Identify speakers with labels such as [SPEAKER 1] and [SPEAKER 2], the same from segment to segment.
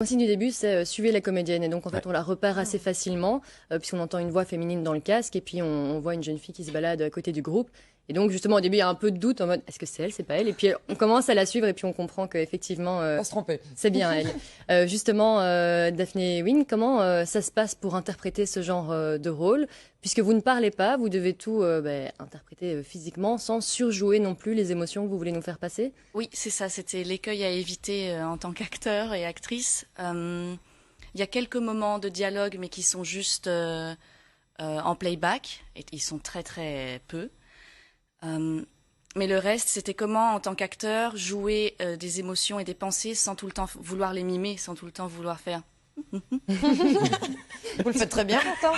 [SPEAKER 1] Le signe du début, c'est suivez la comédienne. Et donc, en fait, on la repère assez facilement, puisqu'on entend une voix féminine dans le casque, et puis on voit une jeune fille qui se balade à côté du groupe. Et donc, justement, au début, il y a un peu de doute en mode, est-ce que c'est elle, c'est pas elle? Et puis, on commence à la suivre, et puis on comprend qu'effectivement,
[SPEAKER 2] Pas se tromper.
[SPEAKER 1] c'est bien elle. Justement, Daphné Wynne, comment ça se passe pour interpréter ce genre de rôle? Puisque vous ne parlez pas, vous devez tout interpréter physiquement, sans surjouer non plus les émotions que vous voulez nous faire passer?
[SPEAKER 3] Oui, c'est ça, c'était l'écueil à éviter en tant qu'acteur et actrice. Il y a quelques moments de dialogue, mais qui sont juste en playback, et ils sont très très peu. Mais le reste, c'était comment, en tant qu'acteur, jouer des émotions et des pensées sans tout le temps vouloir les mimer, sans tout le temps vouloir faire.
[SPEAKER 2] Vous le faites très bien, pourtant.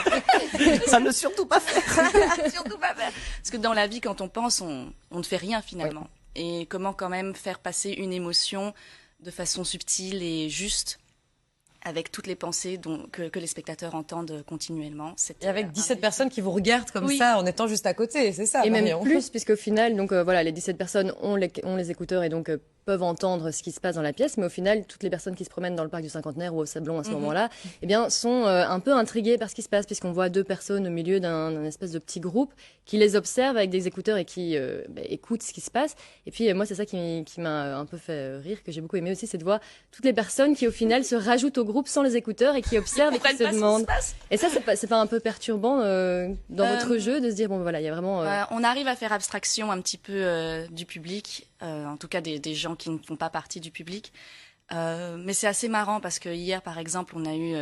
[SPEAKER 4] Ça ne surtout pas faire.
[SPEAKER 3] Surtout pas faire. Parce que dans la vie, quand on pense, on ne fait rien finalement. Et comment quand même faire passer une émotion de façon subtile et juste, avec toutes les pensées que les spectateurs entendent continuellement.
[SPEAKER 2] Et avec 17 personnes qui vous regardent comme ça, en étant juste à côté, c'est ça?
[SPEAKER 1] Et même plus, puisqu'au final, donc voilà, les 17 personnes ont les écouteurs et donc peuvent entendre ce qui se passe dans la pièce, mais au final, toutes les personnes qui se promènent dans le parc du cinquantenaire ou au Sablon à ce moment-là, eh bien, sont un peu intriguées par ce qui se passe, puisqu'on voit deux personnes au milieu d'un espèce de petit groupe qui les observe avec des écouteurs et qui écoutent ce qui se passe. Et puis, moi, c'est ça qui m'a un peu fait rire, que j'ai beaucoup aimé aussi, c'est de voir toutes les personnes qui, au final, se rajoutent au groupe sans les écouteurs et qui observent et qui se demandent. Et ça, c'est pas un peu perturbant dans votre jeu de se dire, bon, voilà, il y a vraiment...
[SPEAKER 3] On arrive à faire abstraction un petit peu du public, en tout cas des gens qui ne font pas partie du public. Mais c'est assez marrant parce que hier, par exemple, on a eu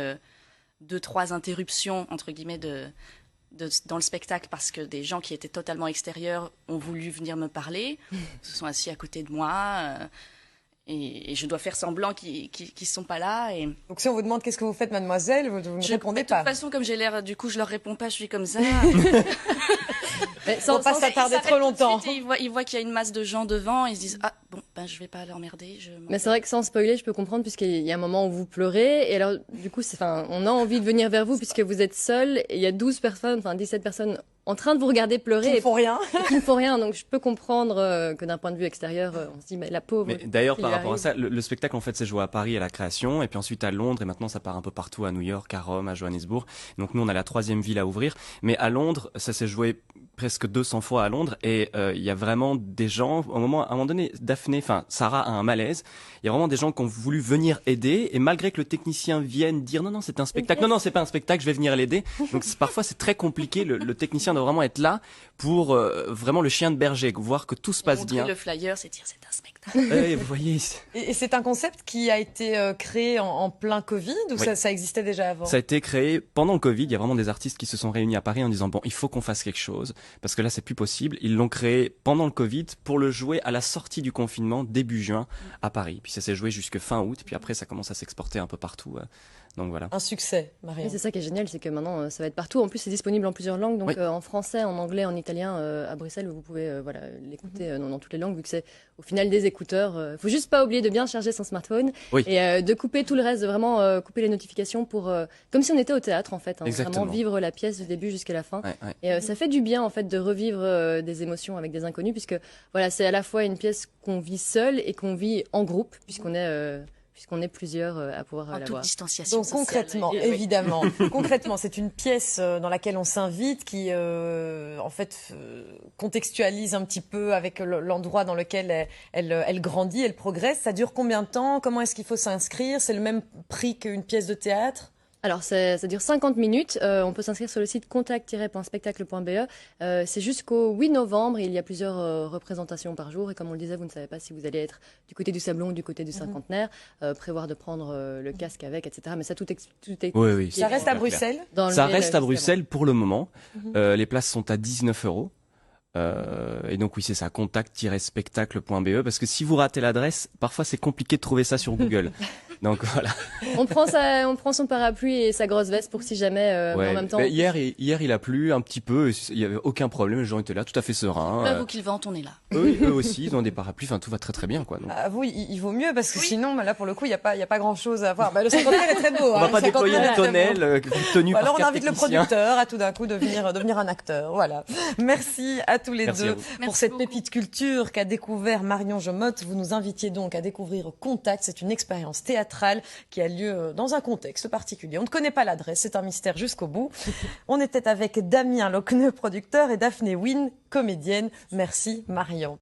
[SPEAKER 3] 2-3 interruptions, entre guillemets, dans le spectacle parce que des gens qui étaient totalement extérieurs ont voulu venir me parler, se sont assis à côté de moi. Et je dois faire semblant qu'ils sont pas là. Et...
[SPEAKER 2] Donc si on vous demande qu'est-ce que vous faites, mademoiselle, vous ne répondez pas.
[SPEAKER 3] De toute façon, comme j'ai l'air, du coup, je leur réponds pas, je suis comme ça.
[SPEAKER 2] Sans pas s'attarder trop longtemps.
[SPEAKER 3] Ils voient qu'il y a une masse de gens devant, ils se disent ah bon ben je vais pas l'emmerder.
[SPEAKER 1] Mais c'est vrai que sans spoiler, je peux comprendre puisqu'il y a un moment où vous pleurez et alors du coup on a envie de venir vers vous puisque vous êtes seul et il y a 17 personnes en train de vous regarder pleurer.
[SPEAKER 2] Qui ne font rien.
[SPEAKER 1] Qui ne font rien. Donc je peux comprendre que d'un point de vue extérieur, on se dit mais la pauvre.
[SPEAKER 4] Mais d'ailleurs par rapport à ça, le spectacle en fait s'est joué à Paris à la création et puis ensuite à Londres et maintenant ça part un peu partout à New York, à Rome, à Johannesburg. Donc nous on a la 3e ville à ouvrir, mais à Londres ça s'est joué presque 200 fois à Londres et il y a vraiment des gens à un moment donné Sarah a un malaise, il y a vraiment des gens qui ont voulu venir aider et malgré que le technicien vienne dire non c'est un spectacle, non c'est pas un spectacle, je vais venir l'aider. Donc parfois c'est très compliqué, le technicien doit vraiment être là pour vraiment le chien de berger, voir que tout se passe bien.
[SPEAKER 3] Le flyer, c'est dire c'est un spectacle.
[SPEAKER 4] Ouais, vous voyez.
[SPEAKER 2] Et c'est un concept qui a été créé en plein Covid ou ça existait déjà avant?
[SPEAKER 4] Ça a été créé pendant le Covid. Il y a vraiment des artistes qui se sont réunis à Paris en disant bon, il faut qu'on fasse quelque chose parce que là c'est plus possible. Ils l'ont créé pendant le Covid pour le jouer à la sortie du confinement début juin à Paris. Puis ça s'est joué jusque fin août. Puis après ça commence à s'exporter un peu partout. Donc voilà.
[SPEAKER 2] Un succès, Marie.
[SPEAKER 1] C'est ça qui est génial, c'est que maintenant ça va être partout. En plus, c'est disponible en plusieurs langues, donc en français, en anglais, en italien. À Bruxelles, vous pouvez l'écouter dans toutes les langues, vu que c'est au final des écouteurs. Faut juste pas oublier de bien charger son smartphone et de couper tout le reste, de vraiment couper les notifications pour comme si on était au théâtre en fait. Vraiment vivre la pièce du début jusqu'à la fin. Et ça fait du bien en fait de revivre des émotions avec des inconnus, puisque voilà, c'est à la fois une pièce qu'on vit seul et qu'on vit en groupe, puisqu'on est plusieurs à pouvoir la voir.
[SPEAKER 3] En toute distanciation
[SPEAKER 2] Donc
[SPEAKER 3] sociale,
[SPEAKER 2] concrètement, évidemment, concrètement, c'est une pièce dans laquelle on s'invite, qui en fait contextualise un petit peu avec l'endroit dans lequel elle grandit, elle progresse. Ça dure combien de temps? Comment est-ce qu'il faut s'inscrire? C'est le même prix qu'une pièce de théâtre?
[SPEAKER 1] Alors, ça dure 50 minutes. On peut s'inscrire sur le site contact-spectacle.be. C'est jusqu'au 8 novembre. Il y a plusieurs représentations par jour. Et comme on le disait, vous ne savez pas si vous allez être du côté du Sablon ou du côté du cinquantenaire. Prévoir de prendre le casque avec, etc. Mais ça, tout est
[SPEAKER 4] oui.
[SPEAKER 2] Ça reste à Bruxelles?
[SPEAKER 4] Ça reste à Bruxelles pour le moment. Les places sont à 19 €. Et donc oui c'est ça, contact-spectacle.be parce que si vous ratez l'adresse, parfois c'est compliqué de trouver ça sur Google. Donc voilà.
[SPEAKER 1] On prend son parapluie et sa grosse veste pour si jamais. Mais en même temps.
[SPEAKER 4] Hier il a plu un petit peu, il y avait aucun problème, les gens étaient là, tout à fait sereins.
[SPEAKER 3] Pas vous qui le vente, on est là.
[SPEAKER 4] Eux aussi, ils ont des parapluies, enfin tout va très très bien quoi. Donc.
[SPEAKER 2] Ah, vous, il vaut mieux parce que sinon là pour le coup il y a pas grand chose à voir. Le cinquantenaire est très beau.
[SPEAKER 4] On va pas déployer une tonnelle tenue par
[SPEAKER 2] alors on invite
[SPEAKER 4] techniciens.
[SPEAKER 2] le producteur à tout d'un coup devenir un acteur. Voilà. Merci à tous les deux pour cette pépite culture qu'a découvert Marion Jomotte. Vous nous invitiez donc à découvrir Contact. C'est une expérience théâtrale théâtrale qui a lieu dans un contexte particulier. On ne connaît pas l'adresse, c'est un mystère jusqu'au bout. On était avec Damien Lochneux, producteur, et Daphné Wynne, comédienne. Merci Marion.